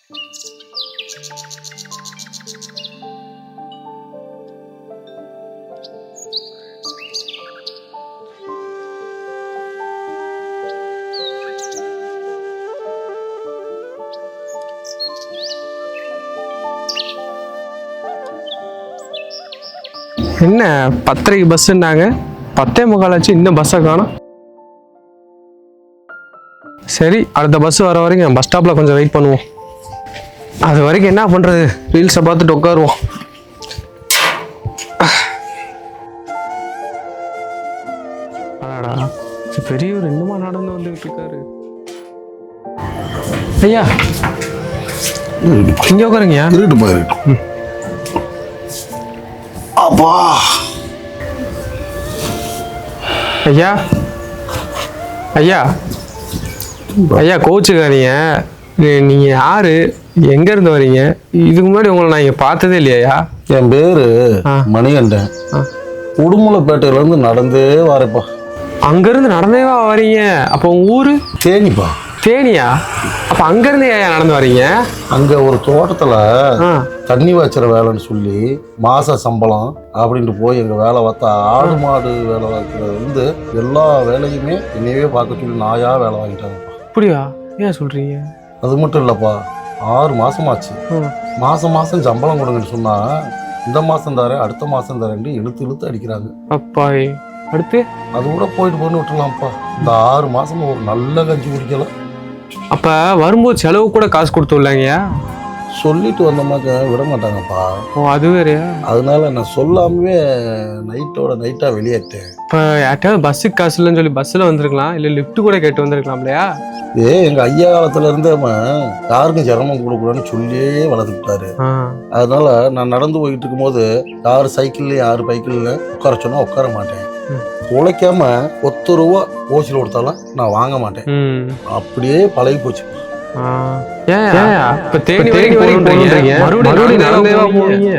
என்ன 10:30 பஸ்ஸுன்னாங்க, 10:45 ஆச்சு, இன்னும் பஸ்ஸை காணோம். சரி, அடுத்த பஸ் வர வரைக்கும் பஸ் ஸ்டாப்பில் கொஞ்சம் வெயிட் பண்ணுவோம். அது வரைக்கும் என்ன பண்ணுறது, ரீல்ஸை பார்த்துட்டு உட்காருவோம். பெரியவர் இன்னுமா நடந்து வந்துகிட்டு இருக்காரு. ஐயா இங்கே உட்காருங்கய்யா. அப்பா ஐயா ஐயா ஐயா கோச்சுக்காதீங்க. நீங்க யாரு, எங்க இருந்து வரீங்க? இதுக்கு முன்னாடி உங்களை நான் இங்க பார்த்ததே இல்லையா? என் பேரு மணிகண்டன். உடுமலைப்பேட்டையில இருந்து நடந்தே வரப்பா. அங்க இருந்து நடந்தேவா வரீங்க? அப்போ உங்க ஊரு தேனிப்பா. தேனியா? அப்ப அங்க இருந்து ஏன் நடந்து வரீங்க? அங்க ஒரு தோட்டத்துல தண்ணி வச்சுற வேலைன்னு சொல்லி மாச சம்பளம் அப்படின்ட்டு போய் எங்க வேலை பார்த்தா ஆடு மாடு வேலை பார்க்கறது வந்து எல்லா வேலையுமே என்னையவே பார்க்க சொல்லி நாயா வேலை வாங்கிட்டாங்கப்பா. அப்படியா? ஏன் சொல்றீங்க? அது மட்டும் இல்லப்பா, 6 மாசமாச்சு. மாசம் மாசம் சம்பளம் கொடுங்கன்னு சொன்னா இந்த மாசம் தரேன் அடுத்த மாசம் தரேன் இழுத்து இழுத்து அடிக்கிறாங்க. அப்பாய், அடுத்து அது கூட போயிட்டு போன்னு விட்டுலாம்ப்பா. இந்த 6 மாசமா ஒரு நல்ல கஞ்சி குடிக்கல. அப்ப வரும்போது செலவு கூட காசு கொடுத்து விடலாங்கய்யா. சொல்லிட்டு வந்தோமாக்க விட மாட்டாங்கப்பா. ஓ, அது வேறையா? அதனால நான் சொல்லாமவே நைட்டோட நைட்டா வெளியேட்டேன். இப்போ யார்ட்டாவது பஸ்ஸுக்கு காசு இல்லைன்னு சொல்லி பஸ்ஸில் வந்திருக்கலாம், இல்லை லிஃப்ட் கூட கேட்டு வந்திருக்கலாம் இல்லையா? எங்க ஐயா காலத்துல இருந்தே யாருக்கும் சிரமம் கொடுக்கூடாதுன்னு சொல்லியே வளர்த்துக்கிட்டாரு. அதனால நான் நடந்து போயிட்டு இருக்கும் போது யாரு சைக்கிள்ல யாரு பைக்கிள்ல உட்கார சொன்னா உட்கார மாட்டேன். உழைக்காம 10 ரூபா ஓசில கொடுத்தாலும் நான் வாங்க மாட்டேன். அப்படியே பழகி போச்சு. மறுபடியும் நடந்தேவா போவீங்க?